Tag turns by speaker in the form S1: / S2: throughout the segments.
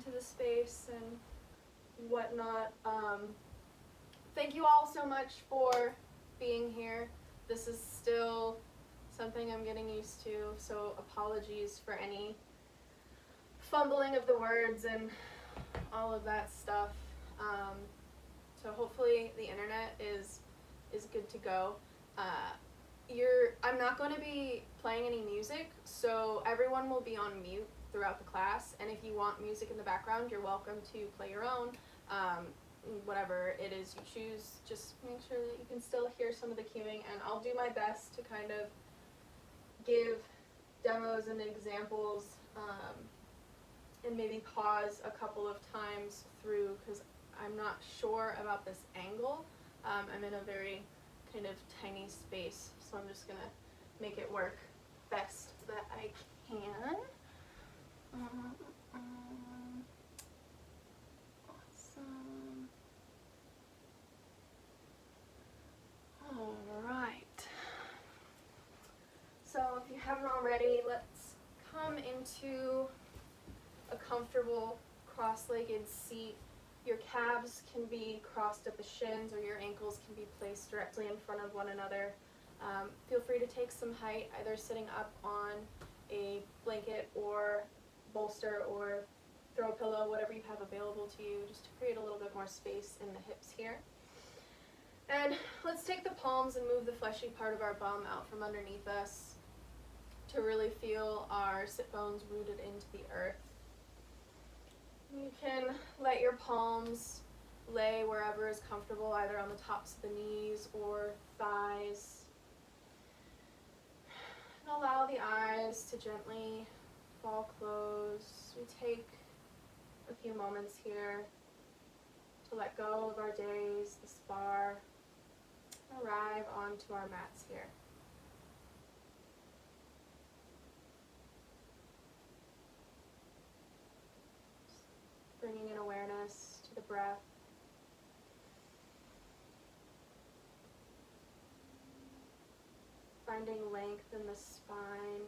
S1: into the space and whatnot. Thank you all so much for being here. This is still something I'm getting used to, so apologies for any fumbling of the words and all of that stuff. So hopefully the internet is good to go. I'm not going to be playing any music, so everyone will be on mute throughout the class, and if you want music in the background, you're welcome to play your own. Whatever it is you choose, just make sure that you can still hear some of the cueing, and I'll do my best to kind of give demos and examples, and maybe pause a couple of times through, because I'm not sure about this angle. I'm in a very kind of tiny space, so I'm just gonna make it work best that I can. Awesome. All right. So if you haven't already, let's come into a comfortable cross-legged seat. Your calves can be crossed at the shins, or your ankles can be placed directly in front of one another. Feel free to take some height, either sitting up on a blanket or bolster or throw pillow, whatever you have available to you, just to create a little bit more space in the hips here. And let's take the palms and move the fleshy part of our bum out from underneath us to really feel our sit bones rooted into the earth. You can let your palms lay wherever is comfortable, either on the tops of the knees or thighs. And allow the eyes to gently fall closed. We take a few moments here to let go of our days, the spa, and arrive onto our mats here. Bringing in awareness to the breath. Finding length in the spine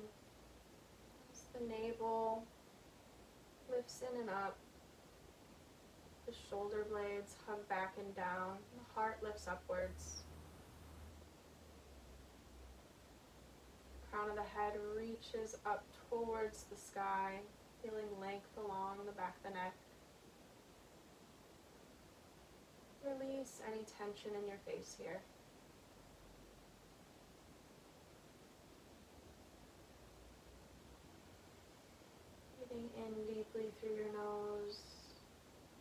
S1: as the navel lifts in and up. The shoulder blades hug back and down. The heart lifts upwards. Crown of the head reaches up towards the sky, feeling length along the back of the neck. Release any tension in your face here. Breathing in deeply through your nose,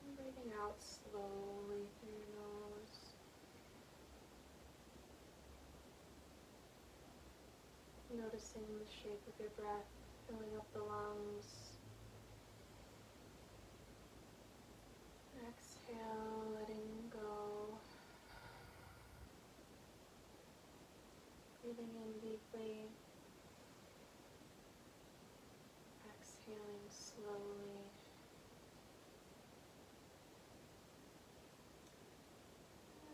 S1: and breathing out slowly through your nose. Noticing the shape of your breath, filling up the lungs. Exhale, letting go. Breathing in deeply. Exhaling slowly.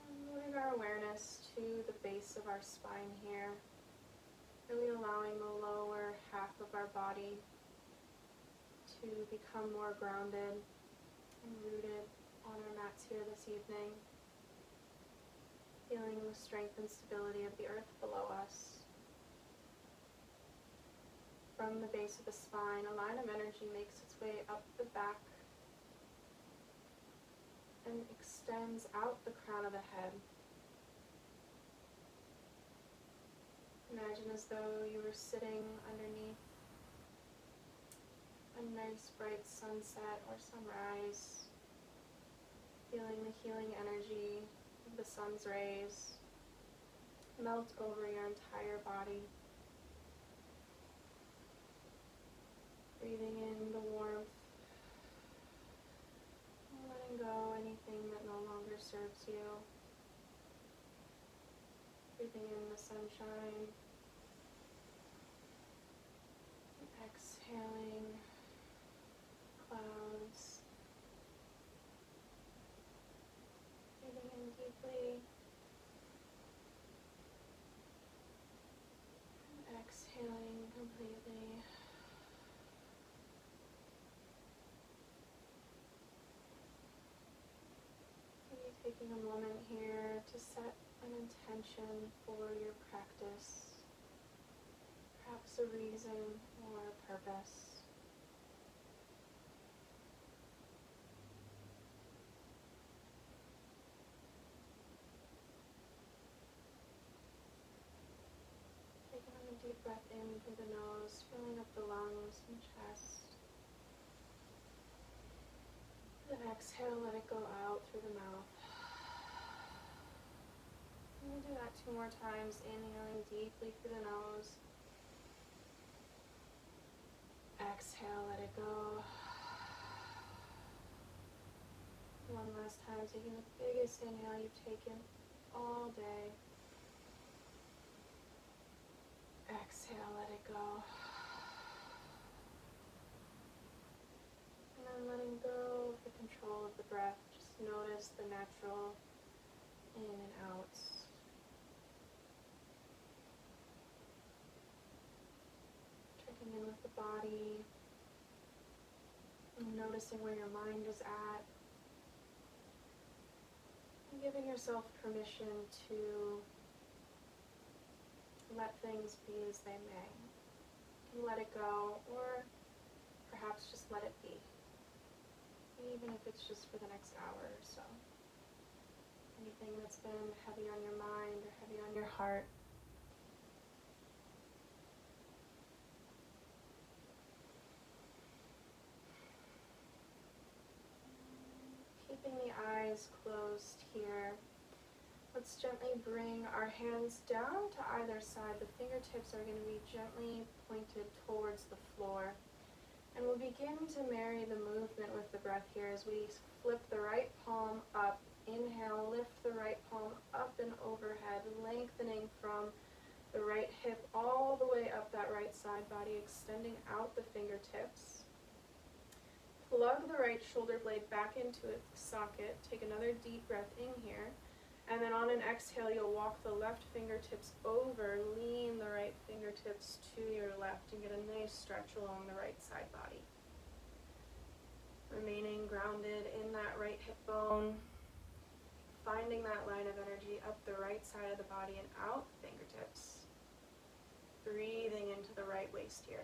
S1: And moving our awareness to the base of our spine here. Really allowing the lower half of our body to become more grounded and rooted on our mats here this evening. Feeling the strength and stability of the earth below us. From the base of the spine, a line of energy makes its way up the back and extends out the crown of the head. Imagine as though you were sitting underneath a nice bright sunset or sunrise, feeling the healing energy of the sun's rays melt over your entire body. Breathing in the warmth, and letting go anything that no longer serves you. Breathing in the sunshine, and exhaling clouds. Breathing in deeply, and exhaling completely. Taking a moment here to set an intention for your practice, perhaps a reason or a purpose. Taking a deep breath in through the nose, filling up the lungs and chest. Then exhale, let it go out through the mouth. And we'll do that 2 more times, inhaling deeply through the nose. Exhale, let it go. One last time, taking the biggest inhale you've taken all day. Exhale, let it go. And then letting go of the control of the breath. Just notice the natural in and outs. Checking in with the body. And noticing where your mind is at. And giving yourself permission to let things be as they may. You can let it go, or perhaps just let it be. Even if it's just for the next hour or so. Anything that's been heavy on your mind or heavy on your heart. Keeping the eyes closed here. Let's gently bring our hands down to either side. The fingertips are going to be gently pointed towards the floor. And we'll begin to marry the movement with the breath here as we flip the right palm up. Inhale, lift the right palm up and overhead, lengthening from the right hip all the way up that right side body, extending out the fingertips. Plug the right shoulder blade back into its socket. Take another deep breath in here. And then on an exhale, you'll walk the left fingertips over, lean the right fingertips to your left, and get a nice stretch along the right side body. Remaining grounded in that right hip bone, finding that line of energy up the right side of the body and out the fingertips. Breathing into the right waist here.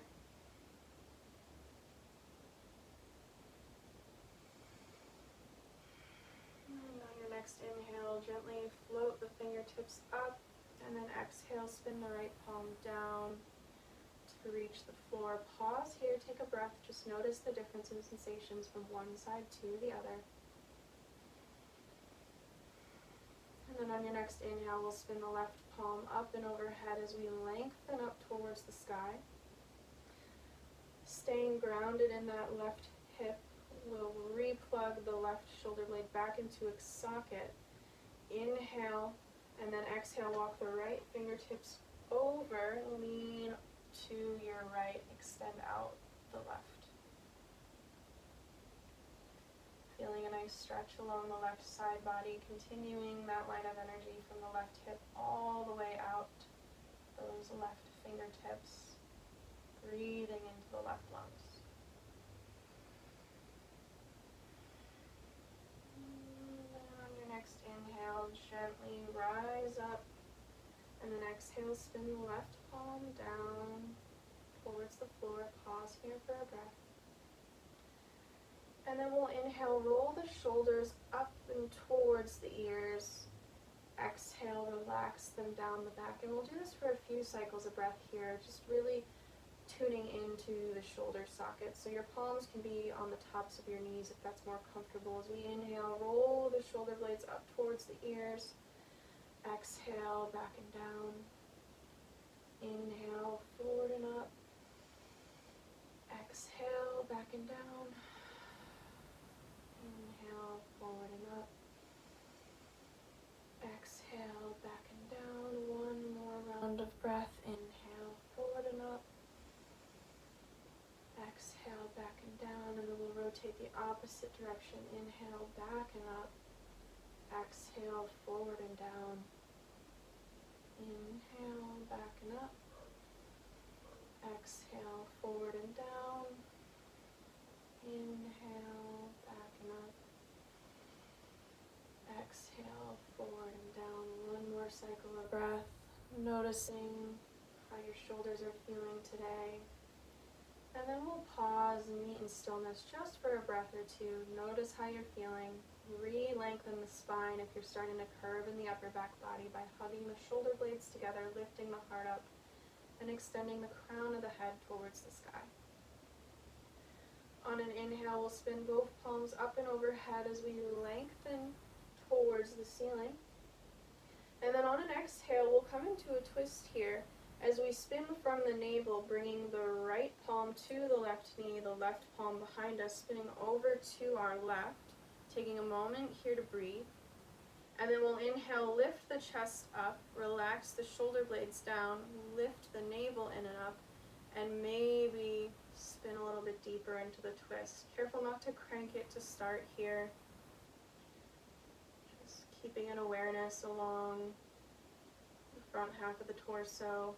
S1: Next inhale, gently float the fingertips up, and then exhale, spin the right palm down to reach the floor. Pause here, take a breath, just notice the difference in sensations from one side to the other. And then on your next inhale, we'll spin the left palm up and overhead as we lengthen up towards the sky. Staying grounded in that left hip, we'll replug the left shoulder blade back into its socket. Inhale, and then exhale, walk the right fingertips over, lean to your right, extend out the left. Feeling a nice stretch along the left side body, continuing that line of energy from the left hip all the way out those left fingertips, breathing into the left lungs. Next inhale, gently rise up, and then exhale, spin the left palm down towards the floor. Pause here for a breath. And then we'll inhale, roll the shoulders up and towards the ears. Exhale, relax them down the back. And we'll do this for a few cycles of breath here, just really tuning into the shoulder sockets. So your palms can be on the tops of your knees if that's more comfortable. As we inhale, roll the shoulder blades up towards the ears. Exhale, back and down. Inhale, forward and up. Exhale, back and down. Inhale, forward and up. Exhale, back and down. One more round of breath. Inhale, forward and up. Exhale, back and down, and then we'll rotate the opposite direction. Inhale, back and up. Exhale, forward and down. Inhale, back and up. Exhale, forward and down. Inhale, back and up. Exhale. Noticing how your shoulders are feeling today. And then we'll pause and meet in stillness just for a breath or two. Notice how you're feeling. Re-lengthen the spine if you're starting to curve in the upper back body by hugging the shoulder blades together, lifting the heart up, and extending the crown of the head towards the sky. On an inhale, we'll spin both palms up and overhead as we lengthen towards the ceiling. And then on an exhale, we'll come into a twist here as we spin from the navel, bringing the right palm to the left knee, the left palm behind us, spinning over to our left, taking a moment here to breathe. And then we'll inhale, lift the chest up, relax the shoulder blades down, lift the navel in and up, and maybe spin a little bit deeper into the twist. Careful not to crank it to start here. Just keeping an awareness along the front half of the torso.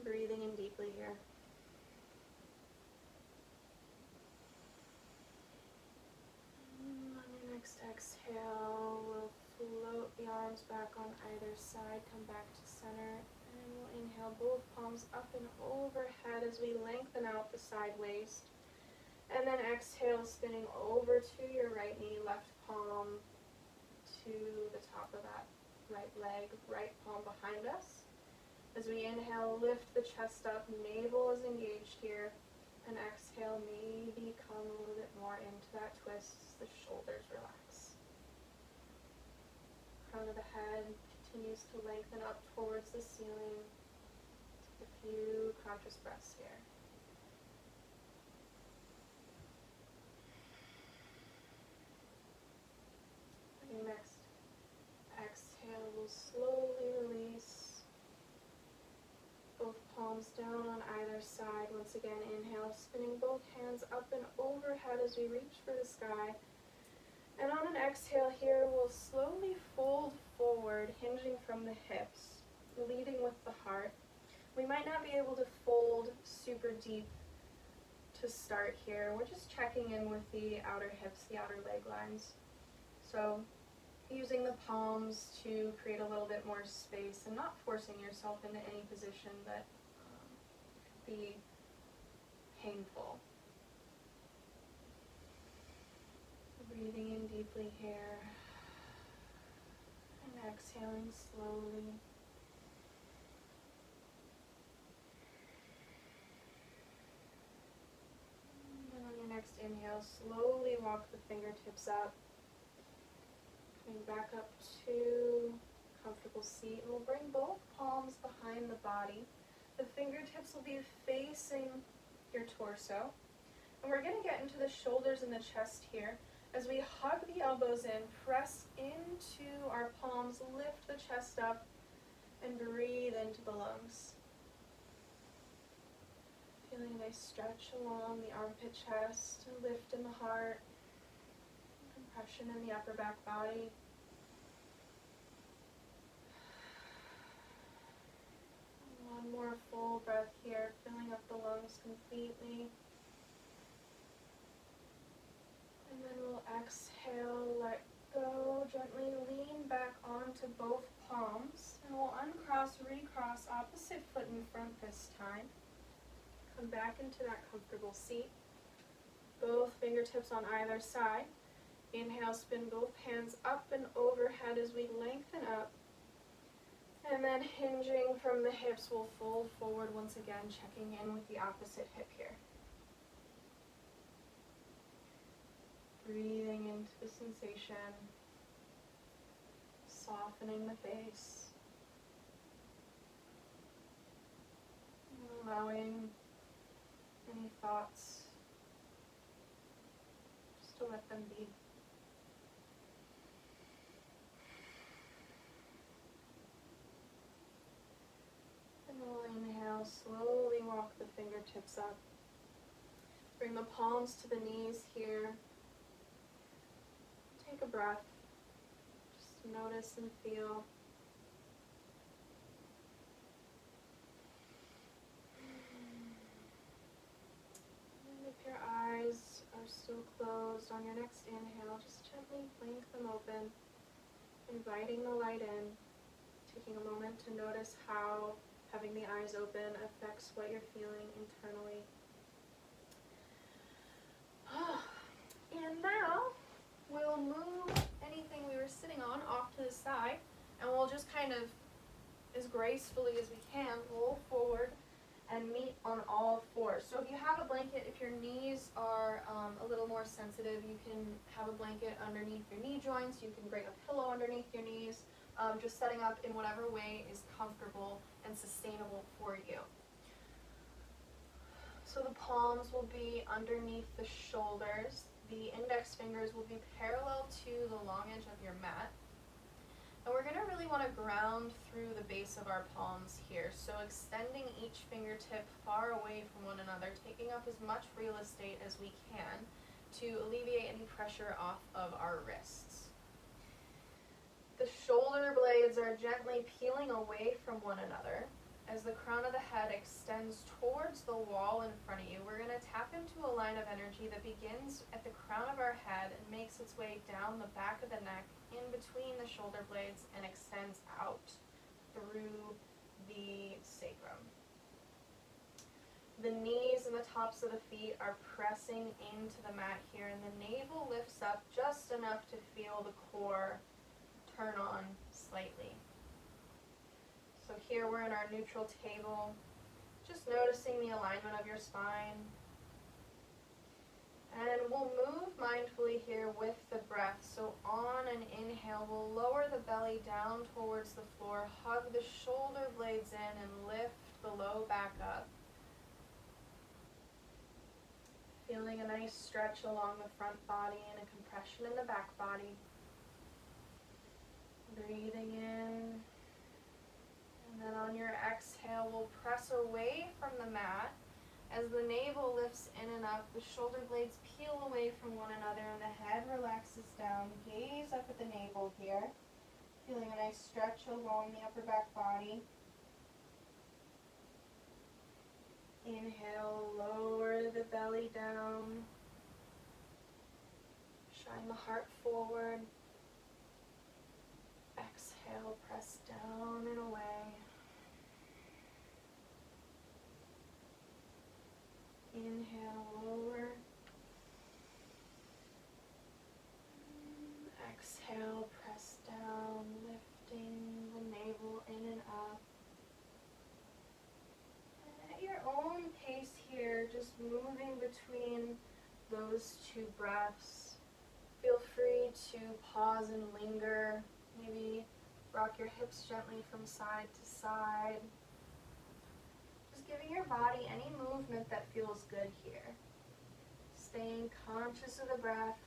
S1: Breathing in deeply here. On your next exhale, we'll float the arms back on either side, come back to center, and we'll inhale both palms up and overhead as we lengthen out the side waist. And then exhale, spinning over to your right knee, left palm to the top of that right leg, right palm behind us. As we inhale, lift the chest up, navel is engaged here, and exhale, maybe come a little bit more into that twist as the shoulders relax. Crown of the head continues to lengthen up towards the ceiling. Take a few conscious breaths here. On your next exhale, we'll slowly release. Both palms down on either side. Once again, inhale, spinning both hands up and overhead as we reach for the sky. And on an exhale here, we'll slowly fold forward, hinging from the hips, leading with the heart. We might not be able to fold super deep to start here. We're just checking in with the outer hips, the outer leg lines. So using the palms to create a little bit more space and not forcing yourself into any position that be painful. Breathing in deeply here and exhaling slowly. And on your next inhale, slowly walk the fingertips up. Coming back up to comfortable seat, and we'll bring both palms behind the body. The fingertips will be facing your torso. And we're going to get into the shoulders and the chest here. As we hug the elbows in, press into our palms, lift the chest up, and breathe into the lungs. Feeling a nice stretch along the armpit chest, lift in the heart. Compression in the upper back body. One more full breath here, filling up the lungs completely. And then we'll exhale, let go, gently lean back onto both palms. And we'll uncross, recross, opposite foot in front this time. Come back into that comfortable seat. Both fingertips on either side. Inhale, spin both hands up and overhead as we lengthen up. And then hinging from the hips, we'll fold forward once again, checking in with the opposite hip here. Breathing into the sensation, softening the face. And allowing any thoughts just to let them be. We'll inhale, slowly walk the fingertips up. Bring the palms to the knees here. Take a breath. Just notice and feel. And if your eyes are still closed, on your next inhale, just gently blink them open, inviting the light in. taking a moment to notice how having the eyes open affects what you're feeling internally. And now we'll move anything we were sitting on off to the side, and we'll just kind of, as gracefully as we can, roll forward and meet on all fours. So if you have a blanket, if your knees are a little more sensitive, you can have a blanket underneath your knee joints. You can bring a pillow underneath your knees, just setting up in whatever way is comfortable and sustainable for you. So the palms will be underneath the shoulders. The index fingers will be parallel to the long edge of your mat. And we're going to really want to ground through the base of our palms here. So extending each fingertip far away from one another, taking up as much real estate as we can to alleviate any pressure off of our wrists. The shoulder blades are gently peeling away from one another. As the crown of the head extends towards the wall in front of you, we're going to tap into a line of energy that begins at the crown of our head and makes its way down the back of the neck, in between the shoulder blades, and extends out through the sacrum. The knees and the tops of the feet are pressing into the mat here, and the navel lifts up just enough to feel the core turn on slightly. So here we're in our neutral table, just noticing the alignment of your spine. And we'll move mindfully here with the breath. So on an inhale, we'll lower the belly down towards the floor, hug the shoulder blades in, and lift the low back up. Feeling a nice stretch along the front body and a compression in the back body. Breathing in. And then on your exhale, we'll press away from the mat. As the navel lifts in and up, the shoulder blades peel away from one another and the head relaxes down. Gaze up at the navel here, feeling a nice stretch along the upper back body. Inhale, lower the belly down. Shine the heart forward. Exhale, press down and away. Inhale, lower. Exhale, press down, lifting the navel in and up. And at your own pace here, just moving between those two breaths. Feel free to pause and linger. Maybe rock your hips gently from side to side. Just giving your body any movement that feels good here. Staying conscious of the breath.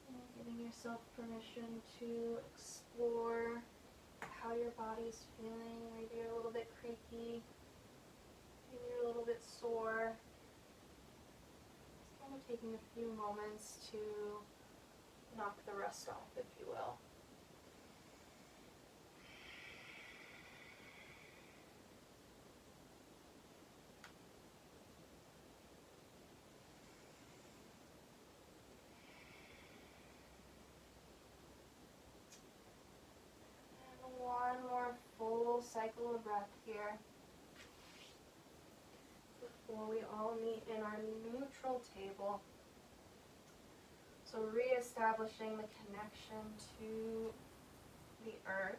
S1: And giving yourself permission to explore how your body's feeling. Maybe you're a little bit creaky. Maybe you're a little bit sore. Just kind of taking a few moments to knock the rust off, if you will. And one more full cycle of breath here before we all meet in our neutral table. So reestablishing the connection to the earth.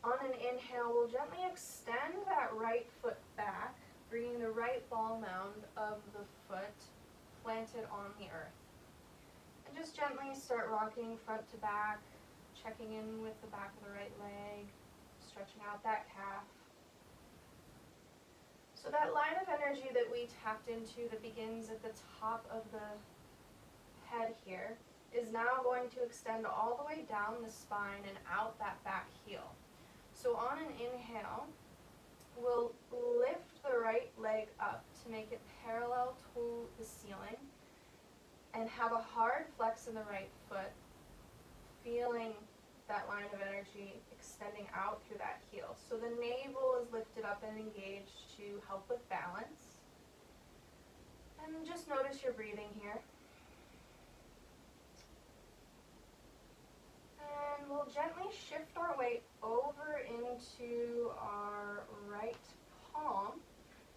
S1: On an inhale, we'll gently extend that right foot back, bringing the right ball mound of the foot planted on the earth. And just gently start rocking front to back, checking in with the back of the right leg, stretching out that calf. So that line of energy that we tapped into that begins at the top of the head here is now going to extend all the way down the spine and out that back heel. So on an inhale, we'll lift the right leg up to make it parallel to the ceiling and have a hard flex in the right foot, feeling that line of energy extending out through that heel. So the navel is lifted up and engaged to help with balance. And just notice your breathing here. gently shift our weight over into our right palm.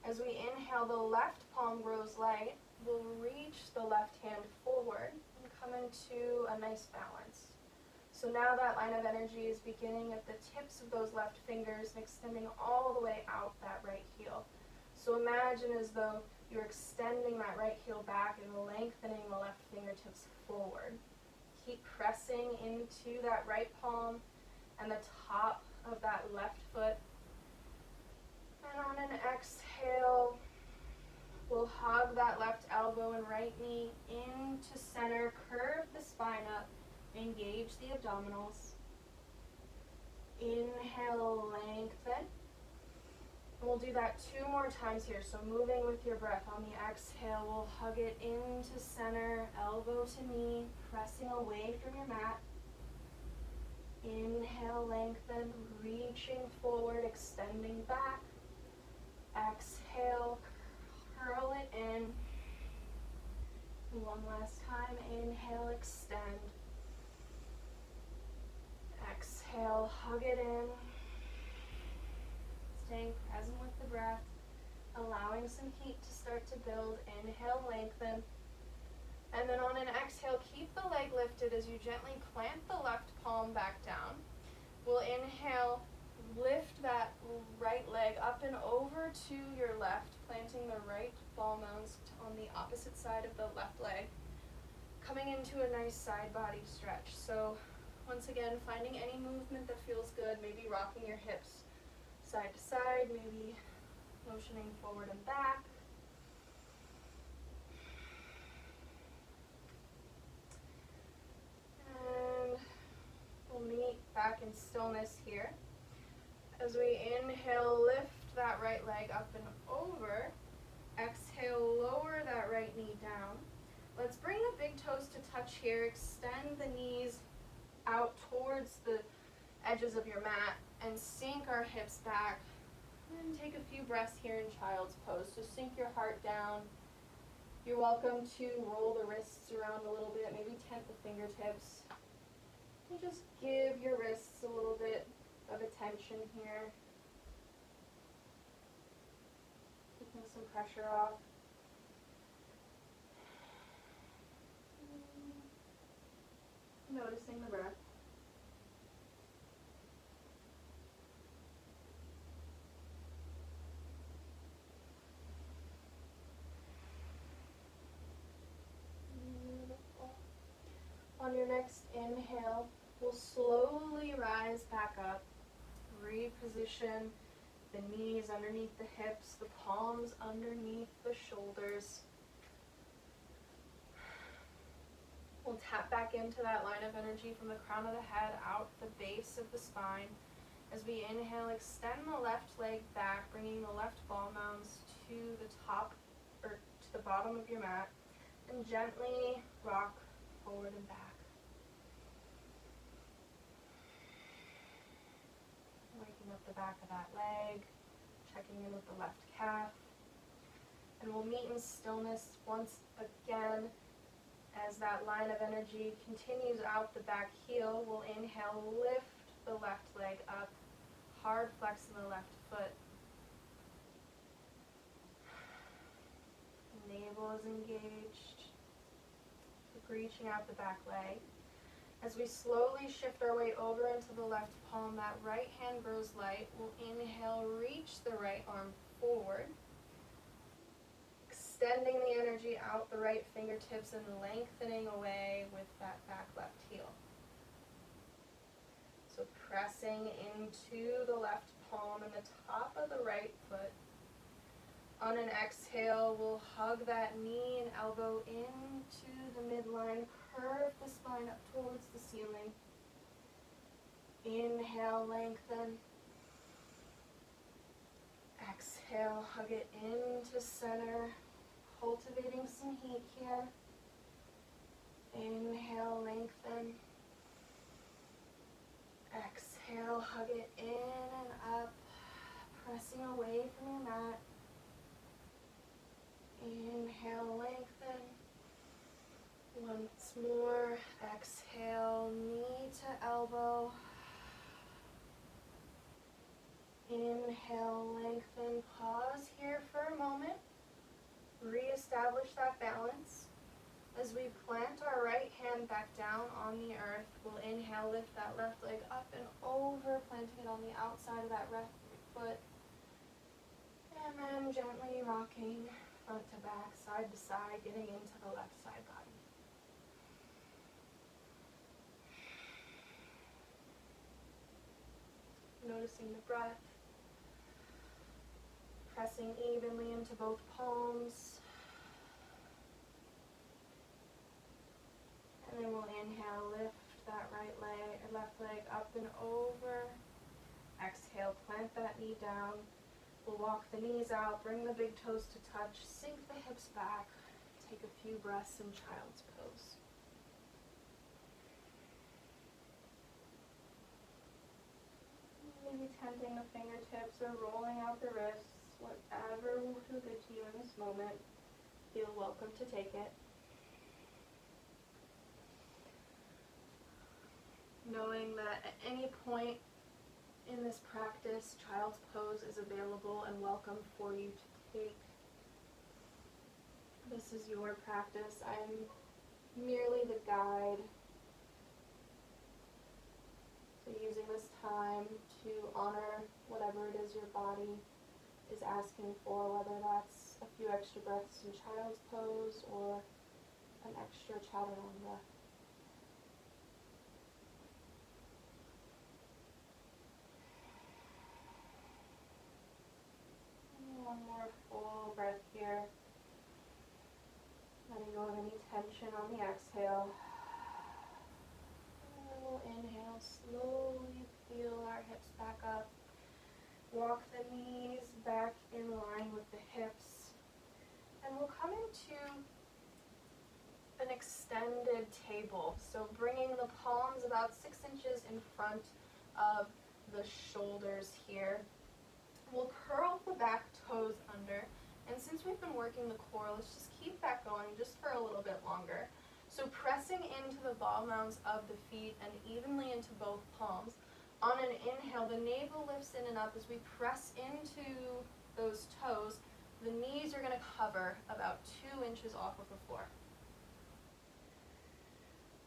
S1: As we inhale, the left palm grows light. We'll reach the left hand forward and come into a nice balance. So now that line of energy is beginning at the tips of those left fingers and extending all the way out that right heel. So imagine as though you're extending that right heel back and lengthening the left fingertips forward. Keep pressing into that right palm and the top of that left foot. And on an exhale, we'll hug that left elbow and right knee into center, curve the spine up, engage the abdominals. Inhale, lengthen. And we'll do that 2 more times here. So moving with your breath. On the exhale, we'll hug it into center, elbow to knee, pressing away from your mat. Inhale, lengthen, reaching forward, extending back. Exhale, curl it in. One last time. Inhale, extend. Exhale, hug it in. Staying present with the breath, allowing some heat to start to build. Inhale, lengthen. And then on an exhale, keep the leg lifted as you gently plant the left palm back down. We'll inhale, lift that right leg up and over to your left, planting the right ball mounds on the opposite side of the left leg. Coming into a nice side body stretch. So once again, finding any movement that feels good, maybe rocking your hips side to side, maybe motioning forward and back. And we'll meet back in stillness here. As we inhale, lift that right leg up and over. Exhale, lower that right knee down. Let's bring the big toes to touch here. Extend the knees out towards the edges of your mat and sink our hips back. And take a few breaths here in child's pose. So sink your heart down. You're welcome to roll the wrists around a little bit, maybe tent the fingertips. And just give your wrists a little bit of attention here. Keeping some pressure off. Noticing the breath. Beautiful. On your next inhale, we'll slowly rise back up. Reposition the knees underneath the hips, the palms underneath the shoulders. We'll tap back into that line of energy from the crown of the head out the base of the spine. As we inhale, extend the left leg back, bringing the left ball mounds to the top or to the bottom of your mat, and gently rock forward and back. Waking up the back of that leg, checking in with the left calf. And we'll meet in stillness once again. As that line of energy continues out the back heel, we'll inhale, lift the left leg up, hard flex in the left foot. Navel is engaged. Keep reaching out the back leg. As we slowly shift our weight over into the left palm, that right hand grows light. We'll inhale, reach the right arm forward. Extending the energy out the right fingertips and lengthening away with that back left heel. So pressing into the left palm and the top of the right foot. On an exhale, we'll hug that knee and elbow into the midline, curve the spine up towards the ceiling. Inhale, lengthen. Exhale, hug it into center. Cultivating some heat here. Inhale, lengthen. Exhale, hug it in and up, pressing away from your mat. Inhale, lengthen. Once more, exhale, knee to elbow. Inhale, lengthen, pause here for a moment. Reestablish that balance. As we plant our right hand back down on the earth, we'll inhale, lift that left leg up and over, planting it on the outside of that left foot. And then gently rocking front to back, side to side, getting into the left side body. Noticing the breath. Pressing evenly into both palms. And then we'll inhale, lift that left leg up and over. Exhale, plant that knee down. We'll walk the knees out, bring the big toes to touch, sink the hips back. Take a few breaths in child's pose. Maybe tenting the fingertips or rolling out the wrists, whatever will feel good to you in this moment. Feel welcome to take it. Knowing that at any point in this practice, child's pose is available and welcome for you to take. This is your practice. I'm merely the guide. So using this time to honor whatever it is your body is asking for, whether that's a few extra breaths in child's pose or an extra chaturanga. One more full breath here. Letting go of any tension on the exhale. And then we'll inhale, slowly feel our hips back up. Walk the knees back in line with the hips. And we'll come into an extended table. So bringing the palms about 6 inches in front of the shoulders here. We'll curl the back toes under, and since we've been working the core, let's just keep that going just for a little bit longer. So pressing into the ball mounds of the feet and evenly into both palms. On an inhale, the navel lifts in and up as we press into those toes. The knees are going to hover about 2 inches off of the floor.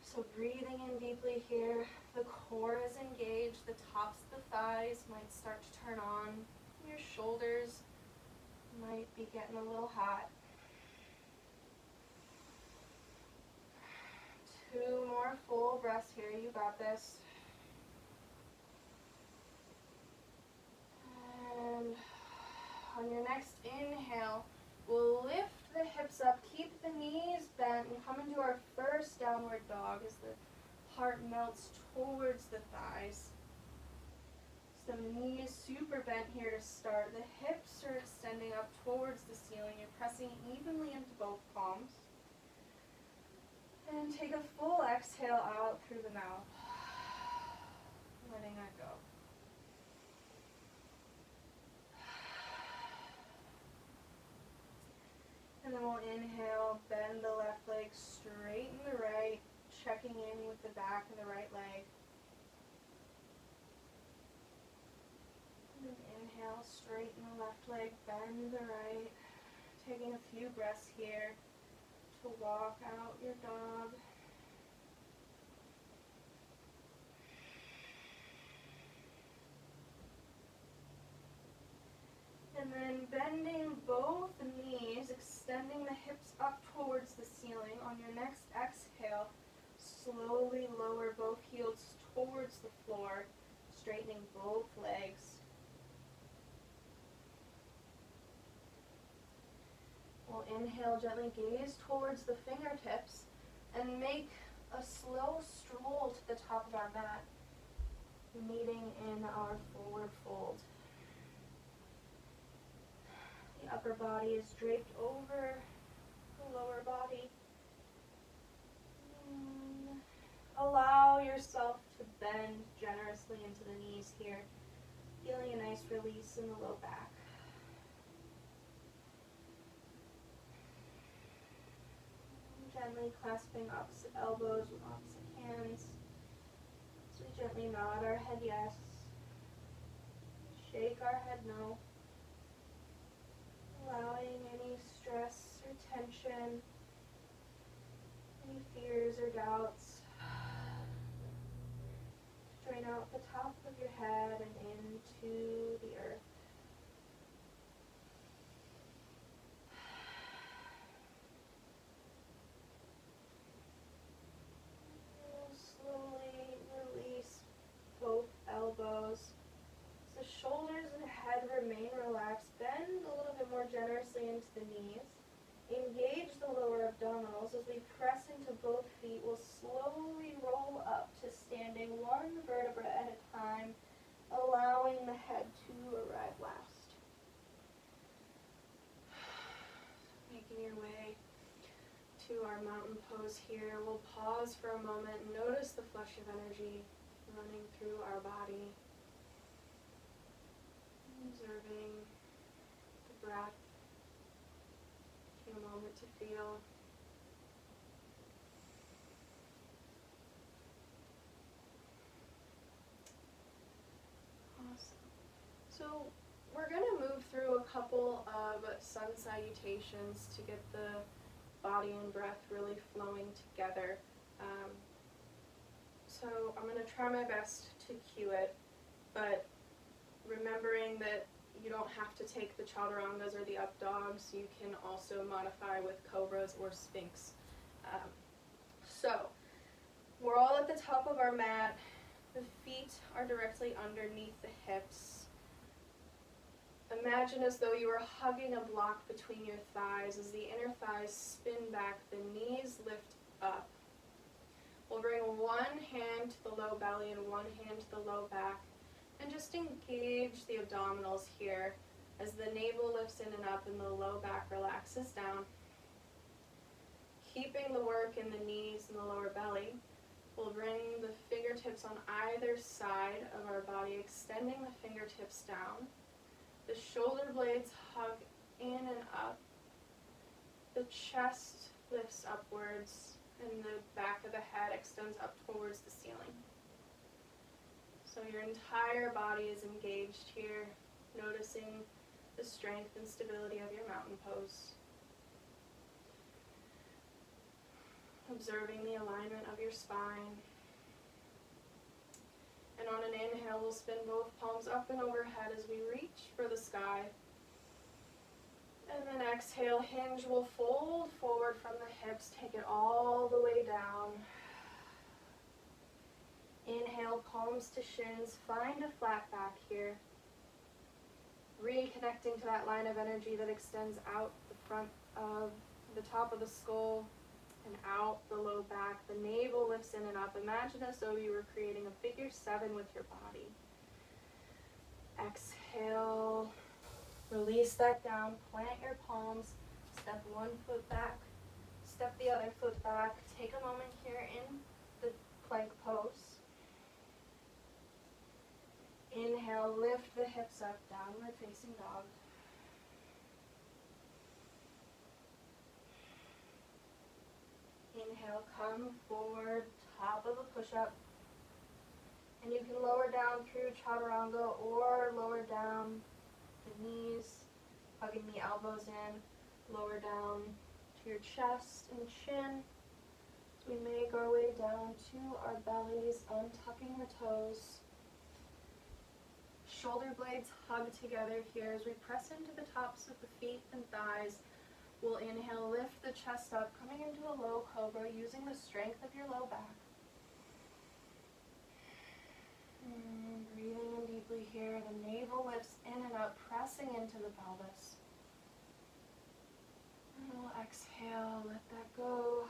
S1: So breathing in deeply here, the core is engaged, the tops of the thighs might start to turn on. Your shoulders might be getting a little hot. 2 more full breaths here. You got this. And on your next inhale, we'll lift the hips up, keep the knees bent, and come into our first downward dog as the heart melts towards the thighs. The knees super bent here to start. The hips are extending up towards the ceiling. You're pressing evenly into both palms. And take a full exhale out through the mouth. Letting that go. And then we'll inhale, bend the left leg, straighten the right, checking in with the back of the right leg. Inhale, straighten the left leg, bend the right. Taking a few breaths here to walk out your dog. And then bending both knees, extending the hips up towards the ceiling. On your next exhale, slowly lower both heels towards the floor, straightening both legs. We'll inhale, gently gaze towards the fingertips and make a slow stroll to the top of our mat, meeting in our forward fold. The upper body is draped over the lower body. Allow yourself to bend generously into the knees here, feeling a nice release in the low back. Gently clasping opposite elbows with opposite hands. So we gently nod our head yes. Shake our head no. Allowing any stress or tension, any fears or doubts, to drain out the top of your head and into the earth. Slowly release both elbows. So shoulders and head remain relaxed. Bend a little bit more generously into the knees. Engage the lower abdominals as we press into both feet. We'll slowly roll up to standing one vertebra at a time, allowing the head to arrive last. Making your way to our mountain pose here. We'll pause for a moment and notice the flush of energy running through our body. Observing the breath. Taking a moment to feel. Awesome. So we're going to move through a couple of sun salutations to get the body and breath really flowing together. So I'm going to try my best to cue it, but remembering that you don't have to take the chaturangas or the up dogs. You can also modify with cobras or sphinx. So we're all at the top of our mat. The feet are directly underneath the hips. Imagine as though you were hugging a block between your thighs. As the inner thighs spin back, the knees lift up. We'll bring one hand to the low belly and one hand to the low back. And just engage the abdominals here as the navel lifts in and up and the low back relaxes down. Keeping the work in the knees and the lower belly, we'll bring the fingertips on either side of our body, extending the fingertips down. The shoulder blades hug in and up. The chest lifts upwards and the back of the head extends up towards the ceiling. So your entire body is engaged here, noticing the strength and stability of your mountain pose. Observing the alignment of your spine. And on an inhale, we'll spin both palms up and overhead as we reach for the sky. And then exhale, hinge, we'll fold forward from the hips, take it all the way down. Inhale, palms to shins, find a flat back here. Reconnecting to that line of energy that extends out the front of the top of the skull and out the low back. The navel lifts in and up. Imagine as though you were creating a figure 7 with your body. Exhale, release that down, plant your palms, step one foot back, step the other foot back. Take a moment here in the plank pose. Inhale, lift the hips up, downward facing dog. Inhale, come forward, top of a push-up. And you can lower down through chaturanga or lower down the knees, hugging the elbows in, lower down to your chest and chin. As we make our way down to our bellies, untucking the toes. Shoulder blades hug together here as we press into the tops of the feet and thighs. We'll inhale, lift the chest up, coming into a low cobra, using the strength of your low back. Breathing in deeply here, the navel lifts in and up, pressing into the pelvis. And we'll exhale, let that go.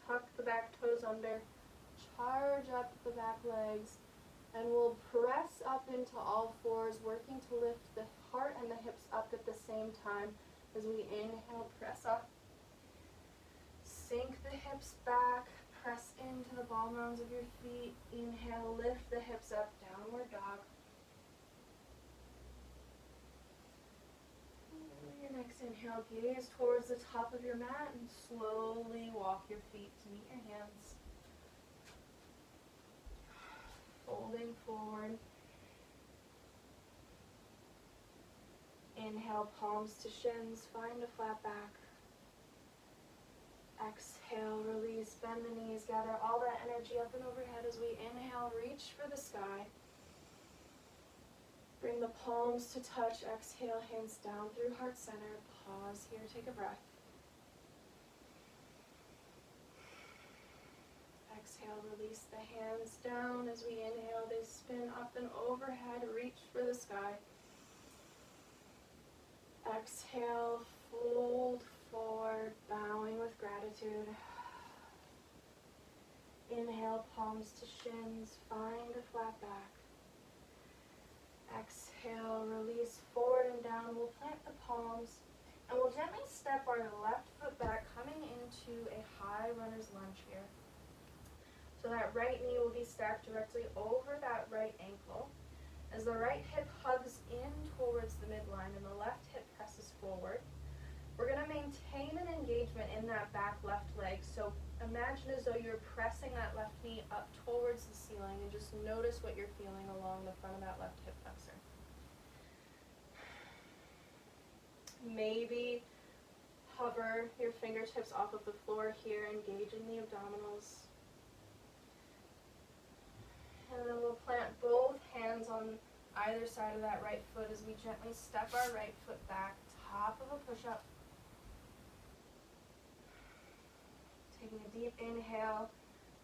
S1: Tuck the back toes under, charge up the back legs, and we'll press up into all fours, working to lift the heart and the hips up at the same time. As we inhale, press up. Sink the hips back, press into the ball mounds of your feet. Inhale, lift the hips up, downward dog. And your next Inhale, gaze towards the top of your mat and slowly walk your feet to meet your hands. Folding forward. Inhale, palms to shins, find a flat back. Exhale, release, bend the knees, gather all that energy up and overhead as we inhale, reach for the sky. Bring the palms to touch, exhale, hands down through heart center. Pause here, take a breath. Exhale, release the hands down as we inhale, they spin up and overhead, reach for the sky. Exhale, fold forward, bowing with gratitude. Inhale, palms to shins, find a flat back. Exhale, release forward and down. We'll plant the palms and we'll gently step our left foot back, coming into a high runner's lunge here. So that right knee will be stacked directly over that right ankle. As the right hip hugs in towards the midline and the left hip presses forward, we're going to maintain an engagement in that back left leg. So imagine as though you're pressing that left knee up towards the ceiling and just notice what you're feeling along the front of that left hip flexor. Maybe hover your fingertips off of the floor here, engaging the abdominals. And then we'll plant both hands on either side of that right foot as we gently step our right foot back, top of a push-up. Taking a deep inhale,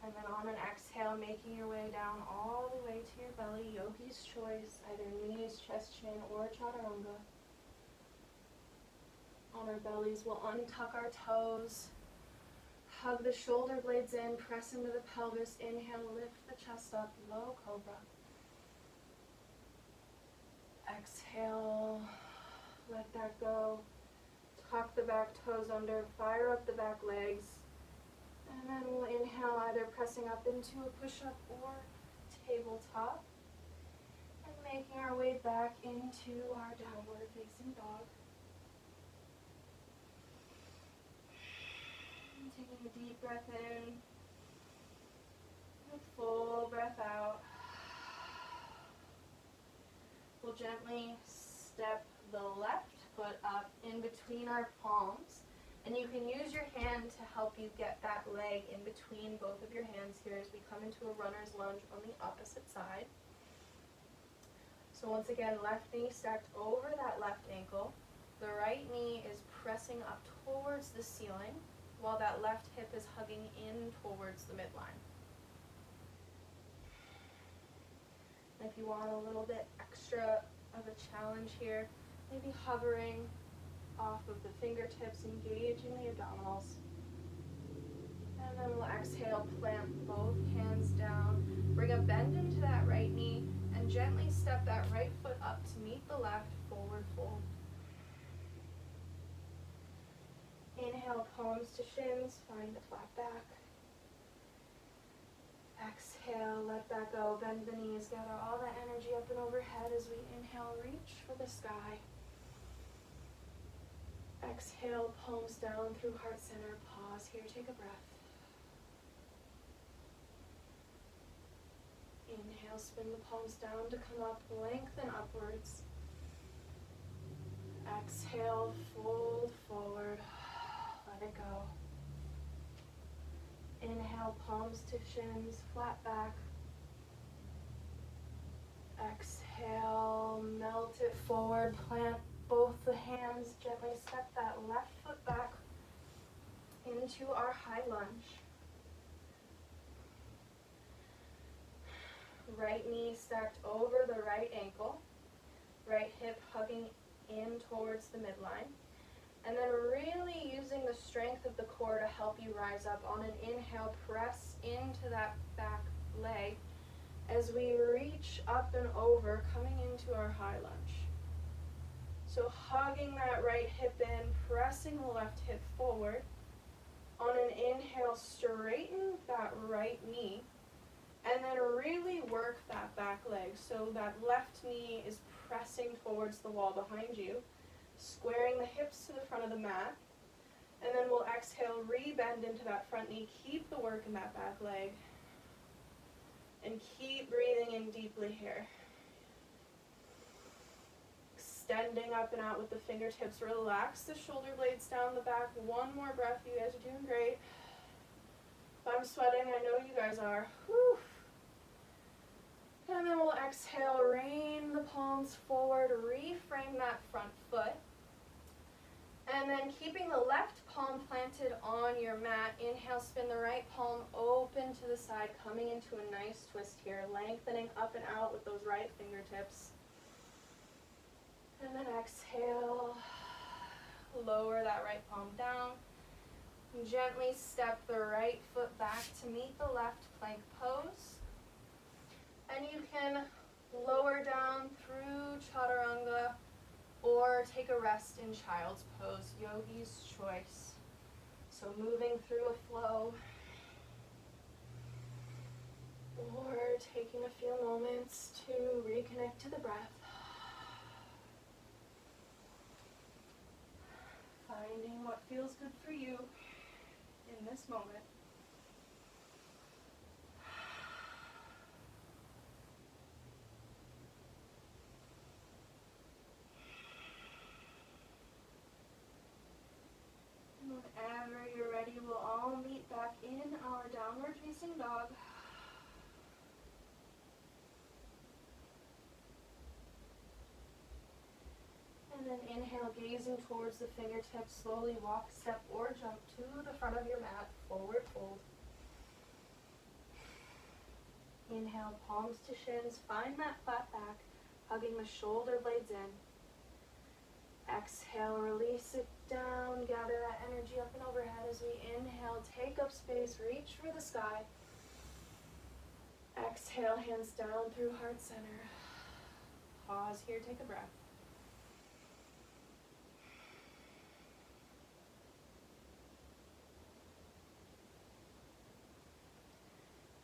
S1: and then on an exhale, making your way down all the way to your belly, yogi's choice, either knees, chest, chin, or chaturanga. On our bellies, we'll untuck our toes, hug the shoulder blades in, press into the pelvis, inhale, lift the chest up, low cobra. Exhale, let that go. Tuck the back toes under, fire up the back legs. And then we'll inhale, either pressing up into a push-up or tabletop. And making our way back into our downward facing dog. And taking a deep breath in. And a full breath out. We'll gently step the left foot up in between our palms. And you can use your hand to help you get that leg in between both of your hands here as we come into a runner's lunge on the opposite side. So once again, left knee stacked over that left ankle. The right knee is pressing up towards the ceiling while that left hip is hugging in towards the midline. If you want a little bit extra of a challenge here, maybe hovering off of the fingertips, engaging the abdominals. And then we'll exhale, plant both hands down, bring a bend into that right knee, and gently step that right foot up to meet the left, forward fold. Inhale, palms to shins, find a flat back. Exhale, let that go, bend the knees, gather all that energy up and overhead as we inhale, reach for the sky. Exhale, palms down through heart center, pause here, take a breath. Inhale, spin the palms down to come up, lengthen upwards. Exhale, fold forward, let it go. Inhale, palms to shins, flat back. Exhale, melt it forward, plant both the hands, gently step that left foot back into our high lunge. Right knee stacked over the right ankle, right hip hugging in towards the midline. And then really using the strength of the core to help you rise up. On an inhale, press into that back leg as we reach up and over, coming into our high lunge. So hugging that right hip in, pressing the left hip forward. On an inhale, straighten that right knee. And then really work that back leg. So that left knee is pressing towards the wall behind you. Squaring the hips to the front of the mat. And then we'll exhale, re-bend into that front knee. Keep the work in that back leg. And keep breathing in deeply here. Extending up and out with the fingertips. Relax the shoulder blades down the back. One more breath. You guys are doing great. If I'm sweating, I know you guys are. Whew. And then we'll exhale, rain the palms forward, reframe that front foot. And then keeping the left palm planted on your mat, inhale, spin the right palm open to the side, coming into a nice twist here, lengthening up and out with those right fingertips. And then exhale, lower that right palm down. Gently step the right foot back to meet the left plank pose. And you can lower down through chaturanga or take a rest in child's pose, yogi's choice. So moving through a flow or taking a few moments to reconnect to the breath. Finding what feels good for you in this moment. And whenever you're ready, we'll all meet back in our downward facing dog. And then inhale, gazing towards the fingertips, slowly walk, step, or jump to the front of your mat, forward fold. Inhale, palms to shins, find that flat back, hugging the shoulder blades in. Exhale, release it down, gather that energy up and overhead as we inhale, take up space, reach for the sky. Exhale, hands down through heart center. Pause here, take a breath.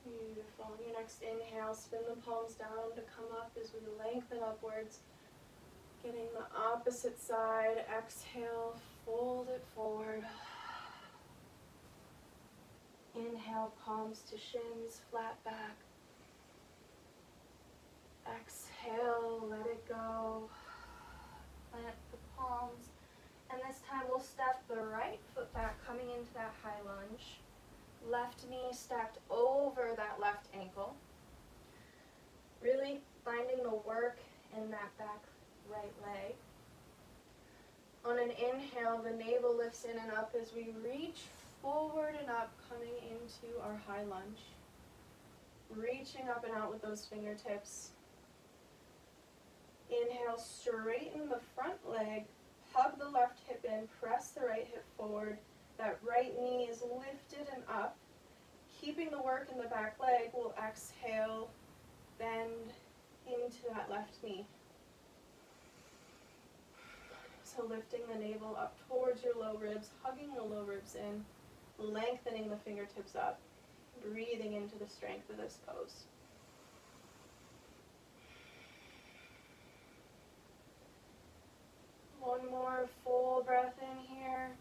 S1: Beautiful. On your next inhale, spin the palms down to come up as we lengthen upwards. Getting the opposite side. Exhale, fold it forward. Inhale, palms to shins, flat back. Exhale, let it go. Plant the palms. And this time we'll step the right foot back, coming into that high lunge. Left knee stacked over that left ankle. Really finding the work in that back right leg. On an inhale, the navel lifts in and up as we reach forward and up, coming into our high lunge. Reaching up and out with those fingertips. Inhale, straighten the front leg, hug the left hip in, press the right hip forward. That right knee is lifted and up. Keeping the work in the back leg, we'll exhale, bend into that left knee. So lifting the navel up towards your low ribs, hugging the low ribs in, lengthening the fingertips up, breathing into the strength of this pose. One more full breath in here.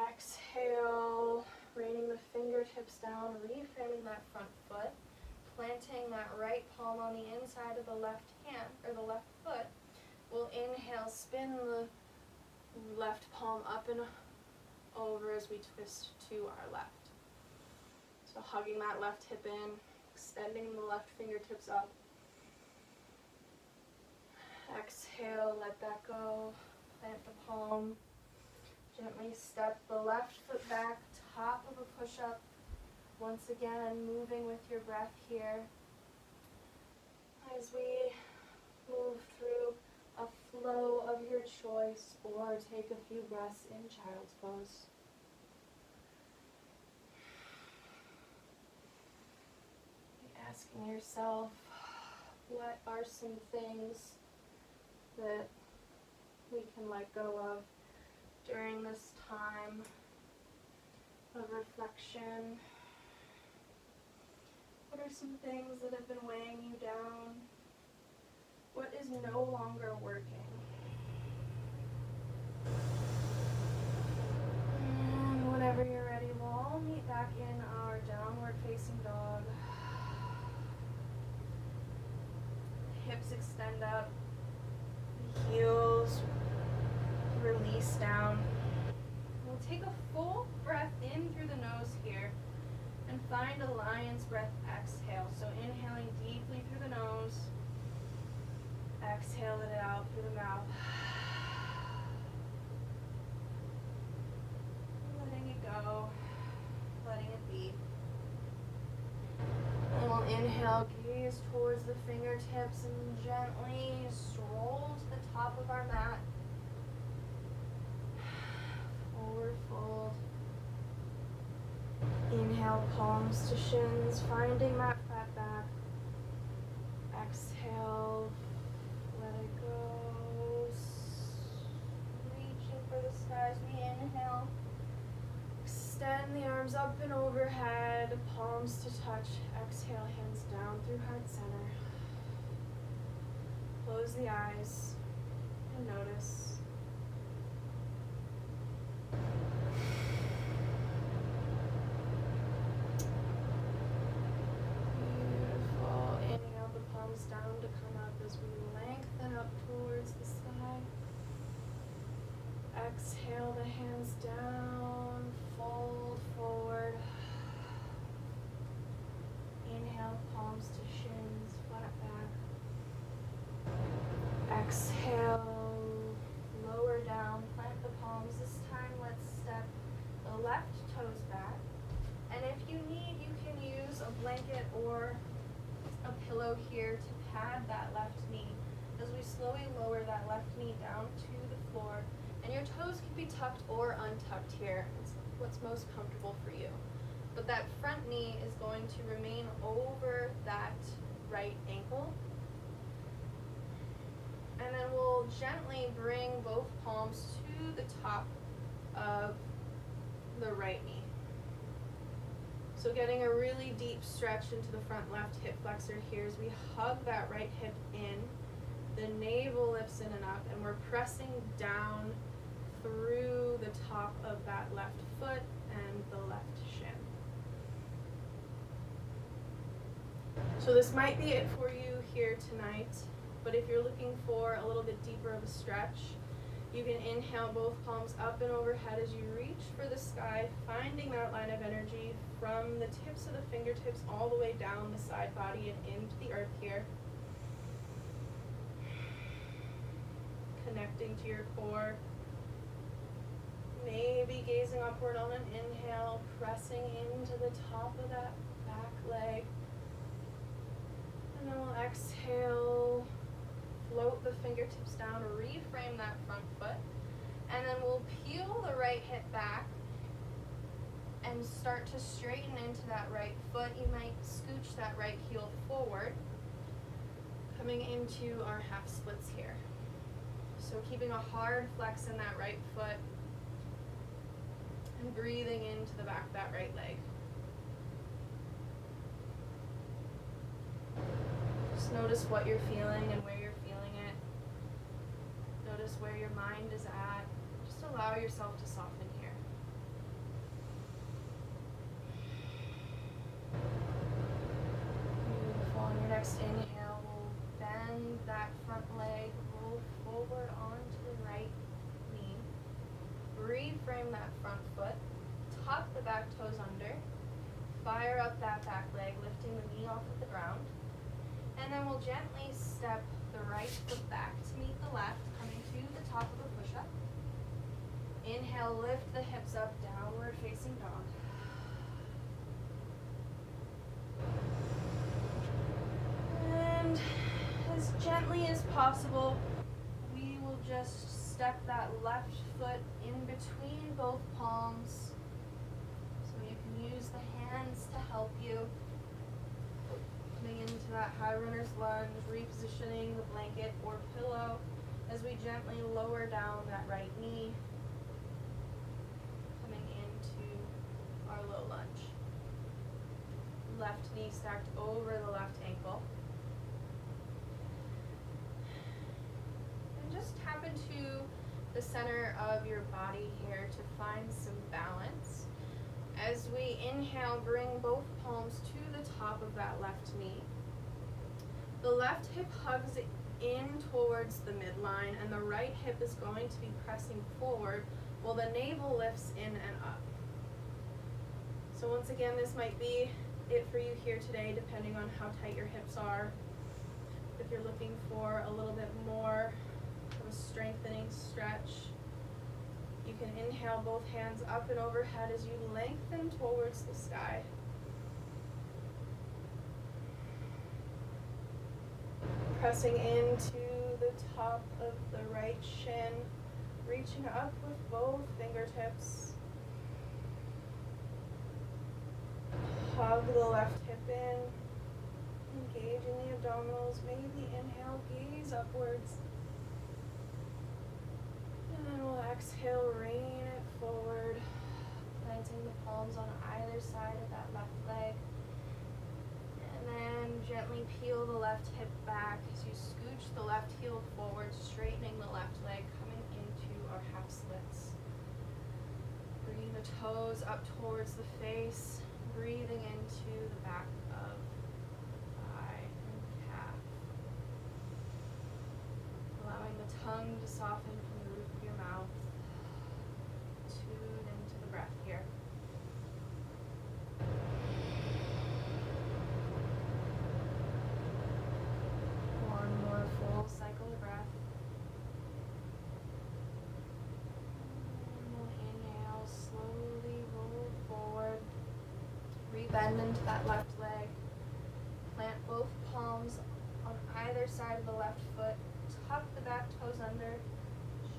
S1: Exhale, raining the fingertips down, reframing that front foot, planting that right palm on the inside of the left hand, or the left foot. We'll inhale, spin the left palm up and over as we twist to our left. So hugging that left hip in, extending the left fingertips up. Exhale, let that go, plant the palm. Gently step the left foot back, top of a push-up. Once again, moving with your breath here. As we move through a flow of your choice, or take a few breaths in child's pose. Asking yourself, what are some things that we can let go of during this time of reflection? What are some things that have been weighing you down? What is no longer working?
S2: extend up. The heels release down. We'll take a full breath in through the nose here and find a lion's breath exhale. So inhaling deeply through the nose, exhale it out through the mouth. Letting it go, letting it be. And we'll inhale, gaze towards the fingertips and gently stroll to the top of our mat. Forward fold. Inhale, palms to shins, finding that flat back. Exhale, let it go. Reaching for the skies. We inhale. Extend the arms up and overhead, palms to touch. Exhale, hands down through heart center. Close the eyes and notice. Beautiful. Inhale the palms down to come up as we lengthen up towards the sky. Exhale the hands down, fold forward. Inhale, palms to shins, flat back. Exhale, lower down, plant the palms. This time let's step the left toes back. And if you need, you can use a blanket or a pillow here to pad that left knee as we slowly lower that left knee down to the floor. And your toes can be tucked or untucked here. It's what's most comfortable for you. But that front knee is going to remain over that right ankle. And then we'll gently bring both palms to the top of the right knee. So getting a really deep stretch into the front left hip flexor here as we hug that right hip in. The navel lifts in and up, and we're pressing down through the top of that left foot and the left shin. So this might be it for you here tonight, but if you're looking for a little bit deeper of a stretch, you can inhale both palms up and overhead as you reach for the sky, finding that line of energy from the tips of the fingertips all the way down the side body and into the earth here. Connecting to your core. Maybe gazing upward on an inhale, pressing into the top of that back leg. And then we'll exhale, float the fingertips down, reframe that front foot. And then we'll peel the right hip back and start to straighten into that right foot. You might scooch that right heel forward, coming into our half splits here. So keeping a hard flex in that right foot and breathing into the back of that right leg. Just notice what you're feeling and where you're feeling it. Notice where your mind is at. Just allow yourself to soften here. Beautiful. On your next inhale, we'll bend that front leg, roll forward onto the right knee. Reframe that front foot. Tuck the back toes under. Fire up that back leg, lifting the knee off of the ground. And then we'll gently step the right foot back to meet the left, coming to the top of a push-up. Inhale, lift the hips up, downward facing dog. And as gently as possible, we will just step that left foot in between both palms. So you can use the hands to help you. Coming into that high runner's lunge, repositioning the blanket or pillow as we gently lower down that right knee. Coming into our low lunge. Left knee stacked over the left ankle. And just tap into the center of your body here to find some balance. As we inhale, bring both palms to the top of that left knee. The left hip hugs in towards the midline, and the right hip is going to be pressing forward while the navel lifts in and up. So once again, this might be it for you here today, depending on how tight your hips are. If you're looking for a little bit more of a strengthening stretch, you can inhale both hands up and overhead as you lengthen towards the sky. Pressing into the top of the right shin, reaching up with both fingertips. Hug the left hip in, engaging the abdominals. Maybe the inhale, gaze upwards. And then we'll exhale, rain it forward, planting the palms on either side of that left leg. And then gently peel the left hip back as you scooch the left heel forward, straightening the left leg, coming into our half splits. Bringing the toes up towards the face, breathing into the back of the thigh and calf. Allowing the tongue to soften from the roof of your mouth. Tune into the breath here. One more full cycle of breath. And we'll inhale, slowly roll forward. Rebend into that left leg. Plant both palms on either side of the left foot. Tuck the back toes under.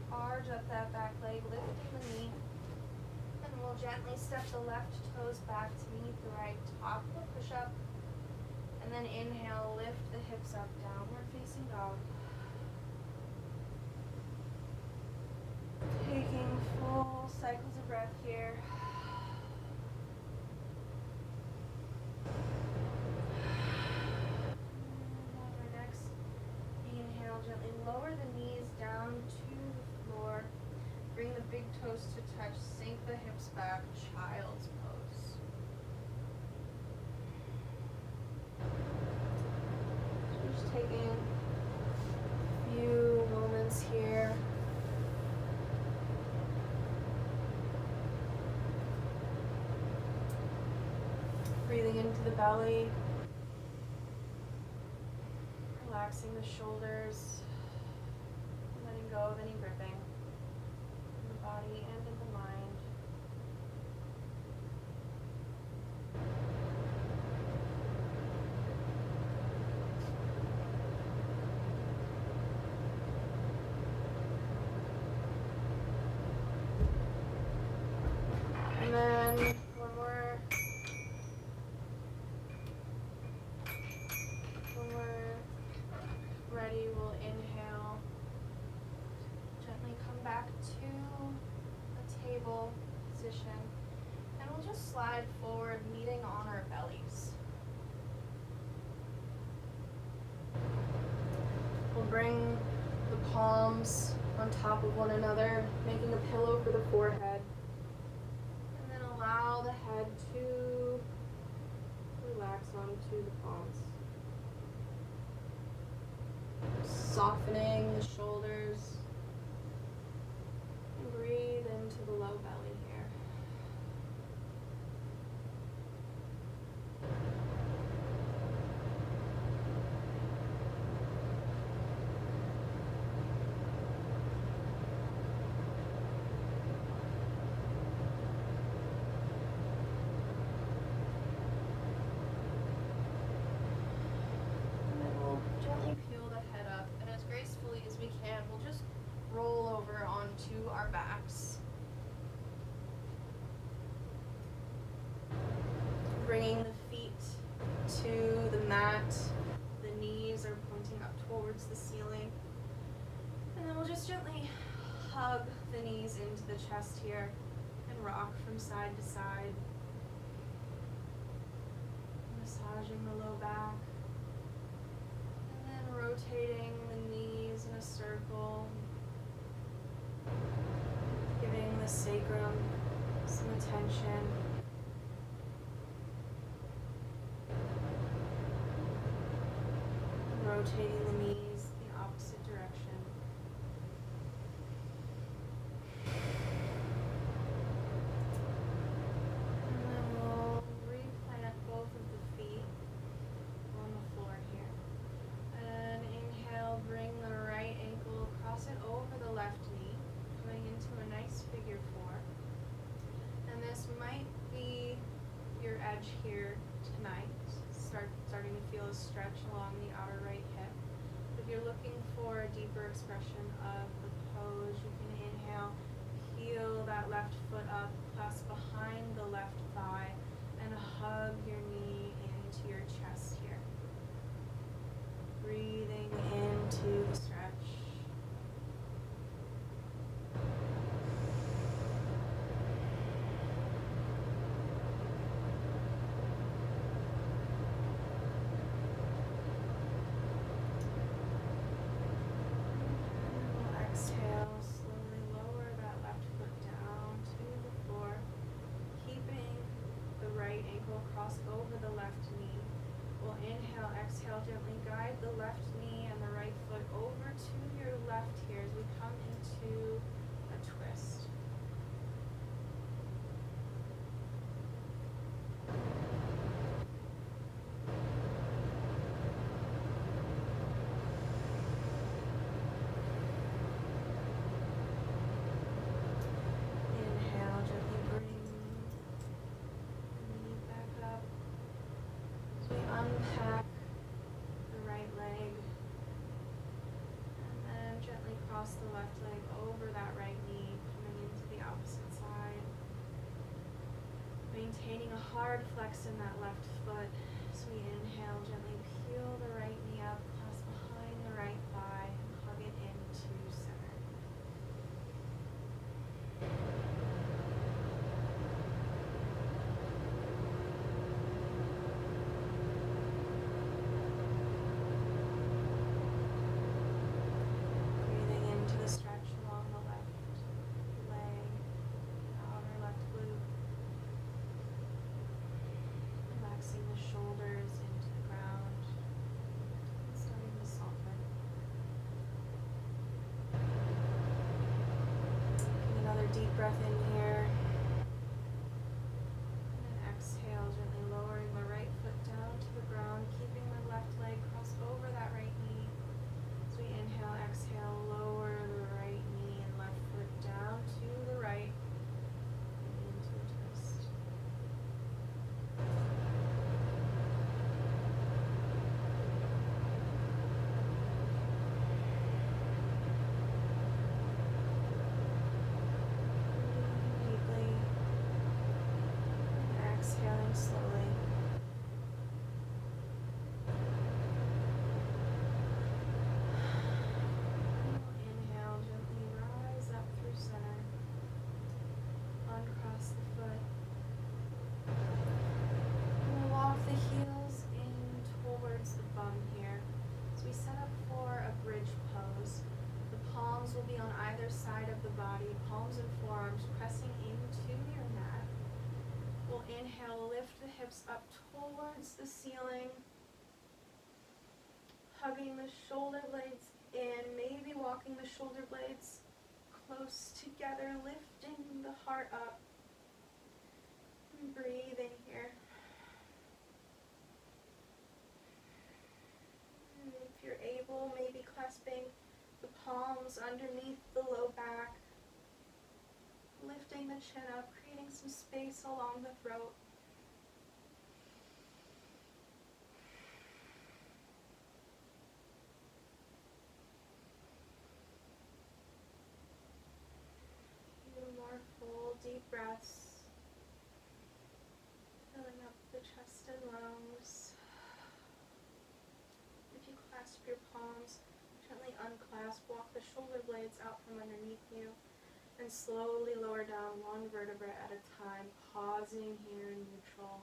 S2: Charge up that back leg, lifting the knee. And we'll gently step the left toes back to meet the right. Top of the push-up. And then inhale, lift the hips up, downward facing dog. Taking full cycles of breath here. And on our next inhale, gently lower the knees down to the floor. Bring the big toes to touch, sink the hips back, child's pose. Just taking a few moments here. Breathing into the belly. Relaxing the shoulders. Letting go of any gripping in the body and in the mind. And then when we're ready, we'll inhale. Gently come back to a table position. And we'll just slide forward, meeting on our bellies. We'll bring the palms on top of one another, making a pillow for the forehead. And then allow the head to relax onto the palms. Softening the shoulders. And breathe into the low belly here. And then we'll gently peel the head up, and as gracefully as we can, we'll just roll over onto our backs. Bringing the feet to the mat. The knees are pointing up towards the ceiling. And then we'll just gently hug the knees into the chest here and rock from side to side. Massaging the low back. And then rotating the knees in a circle. Giving the sacrum some attention. Rotating the knees the opposite your floor. And this might be your edge here tonight, starting to feel a stretch along the outer right hip. If you're looking for a deeper expression of the pose, you can inhale, peel that left foot up, clasp behind the left thigh, and hug your knee into your chest here. Breathing into the stretch. Exhale, slowly lower that left foot down to the floor, keeping the right ankle crossed over the left knee. We'll inhale, exhale, gently guide the left knee and the right foot over to your left here as we come into a twist. Inhale, gently bring the knee back up as we unpack the right leg, and then gently cross the left leg over that right knee, coming into the opposite side. Maintaining a hard flex in that left foot. So we inhale, gently peel the right knee up, clasp behind the right thigh, and hug it into center. Breathing into the stretch along the left leg, the outer left glute. Relaxing the shoulders into the ground and starting to soften. Taking another deep breath in here. And then exhale, gently lowering the right foot down to the ground, keeping the left leg crossed over that right knee. As we inhale, exhale, lower the right knee and left foot down to the right and into a twist. Deeply, and exhaling slowly. Inhale, gently rise up through center. Uncross the foot. We'll walk the heels in towards the bum here. So we set up for a bridge pose. The palms will be on either side of the body, palms and forearms pressing into your mat. We'll inhale, lift the hips up towards the ceiling, hugging the shoulder blades in, maybe walking the shoulder blades close together, lifting the heart up, and breathing here. And if you're able, maybe clasping the palms underneath the low back, lifting the chin up, creating some space along the throat. Few more full deep breaths, filling up the chest and lungs. If you clasp your palms, gently unclasp, walk the shoulder blades out from underneath you, and slowly lower down one vertebra at a time, pausing here in neutral,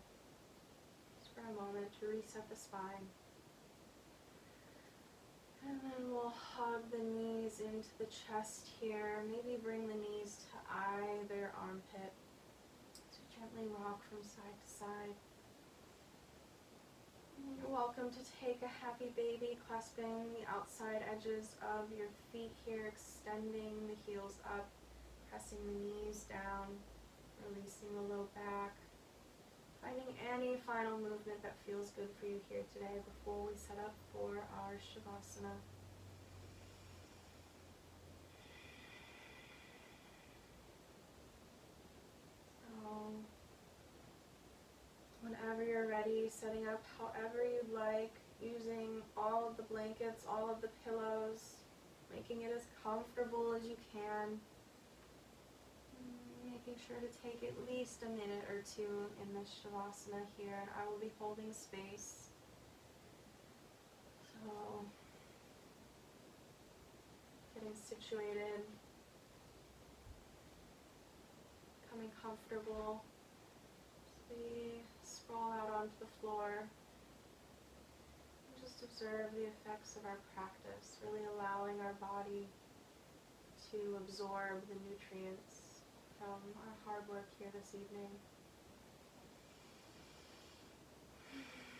S2: just for a moment to reset the spine. And then we'll hug the knees into the chest here, maybe bring the knees to either armpit. So gently rock from side to side. You're welcome to take a happy baby, clasping the outside edges of your feet here, extending the heels up, pressing the knees down, releasing the low back. Finding any final movement that feels good for you here today before we set up for our Shavasana.
S1: making it as comfortable as you can. Making sure to take at least a minute or two in this Shavasana here, and I will be holding space. So, getting situated, becoming comfortable as we sprawl out onto the floor. And just observe the effects of our practice, really allowing our body to absorb the nutrients from our hard work here this evening.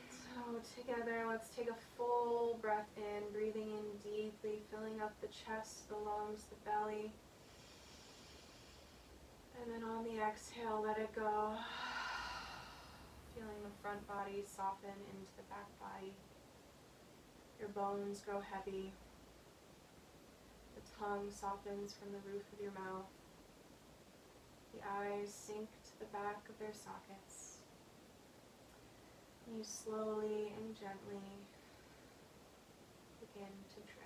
S1: So together, let's take a full breath in, breathing in deeply, filling up the chest, the lungs, the belly. And then on the exhale, let it go. Feeling the front body soften into the back body. Your bones grow heavy. The tongue softens from the roof of your mouth. The eyes sink to the back of their sockets. You slowly and gently begin to drift.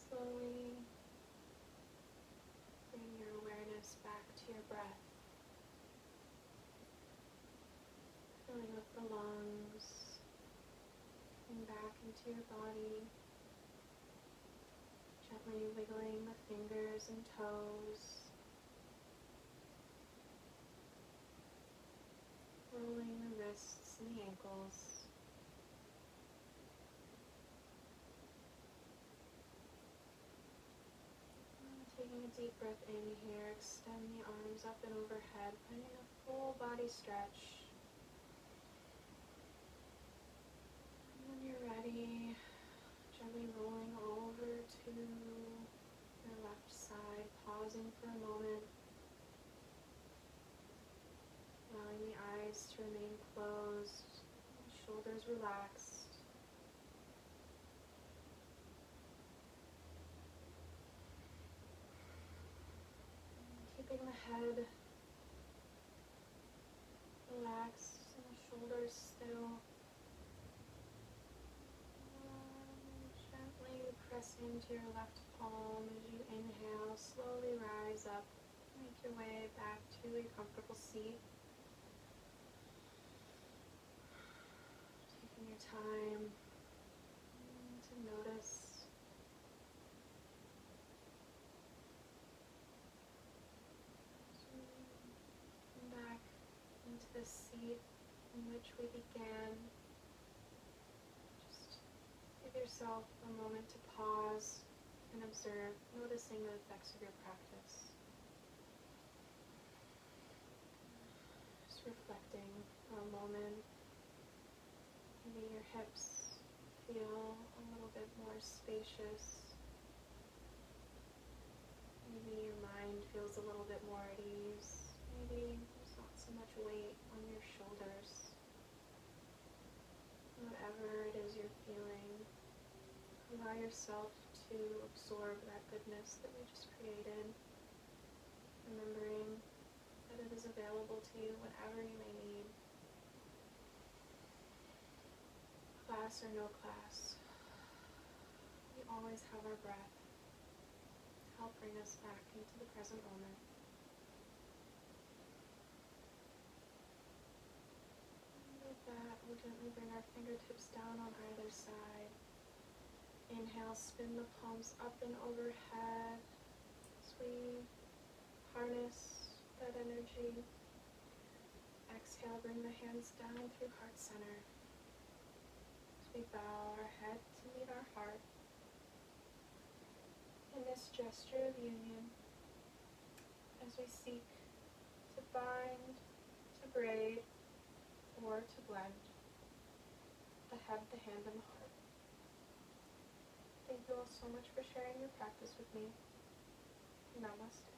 S1: Slowly bring your awareness back to your breath, filling up the lungs and back into your body, gently wiggling the fingers and toes, rolling the wrists and the ankles. Taking a deep breath in here, extend the arms up and overhead, finding a full body stretch. And when you're ready, gently rolling over to your left side, pausing for a moment, allowing the eyes to remain closed, shoulders relaxed. Keeping the head relaxed and the shoulders still. Gently press into your left palm as you inhale. Slowly rise up. Make your way back to your comfortable seat. Taking your time to notice. Back into the seat in which we began. Just give yourself a moment to pause and observe, noticing the effects of your practice. Just reflecting for a moment. Maybe your hips feel a little bit more spacious. Maybe your mind feels a little bit more at ease. Maybe there's not so much weight on your shoulders. Whatever it is you're feeling, allow yourself to absorb that goodness that we just created, remembering that it is available to you whenever you may need. Class or no class, we always have our breath. Help bring us back into the present moment. And with that, we'll gently bring our fingertips down on either side. Inhale, spin the palms up and overhead as we harness that energy. Exhale, bring the hands down through heart center. As we bow our head to meet our heart. In this gesture of union, as we seek to bind, to braid, or to blend the head, the hand, and the heart. Thank you all so much for sharing your practice with me. Namaste.